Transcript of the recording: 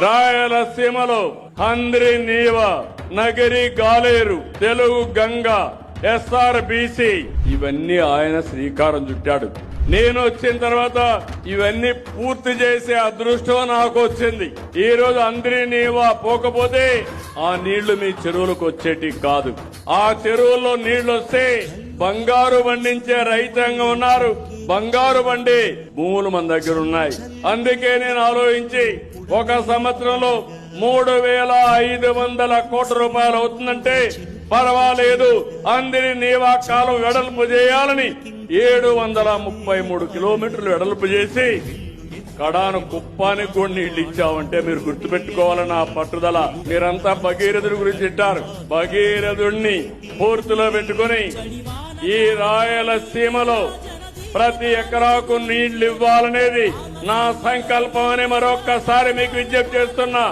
రాయలసీమలో హంద్రి నీవ, నగరి గాలేరు, తెలుగు గంగ, SRBC ఇవన్నీ ఆయన శ్రీకారం చుట్టాడు. నేను వచ్చిన తర్వాత ఇవన్నీ పూర్తి చేసే అదృష్టం నాకు వచ్చింది. ఈ రోజు అందరి నీవా పోకపోతే ఆ నీళ్లు మీ చెరువులకు వచ్చేటి కాదు. ఆ చెరువుల్లో నీళ్లు వస్తే బంగారు పండించే రైతాంగం ఉన్నారు. బంగారు పండే భూములు మన దగ్గర ఉన్నాయి. అందుకే నేను ఆలోచించి ఒక సంవత్సరంలో 3,500 కోట్ల రూపాయలు అవుతుందంటే పర్వాలేదు, అందరి నీవా కాలం వెడల్పు చేయాలని 733 కిలోమీటర్లు వెడల్పు చేసి కడాను కుప్పానికి కూడా నీళ్లు ఇచ్చామంటే మీరు గుర్తుపెట్టుకోవాలని ఆ పట్టుదల. మీరంతా భగీరథుడి గురించి తింటారు. భగీరథుడిని పూర్తిలో పెట్టుకుని ఈ రాయలసీమలో ప్రతి ఎకరాకు నీళ్లు ఇవ్వాలనేది నా సంకల్పం అని మరొక్కసారి మీకు విజ్ఞప్తి చేస్తున్నా.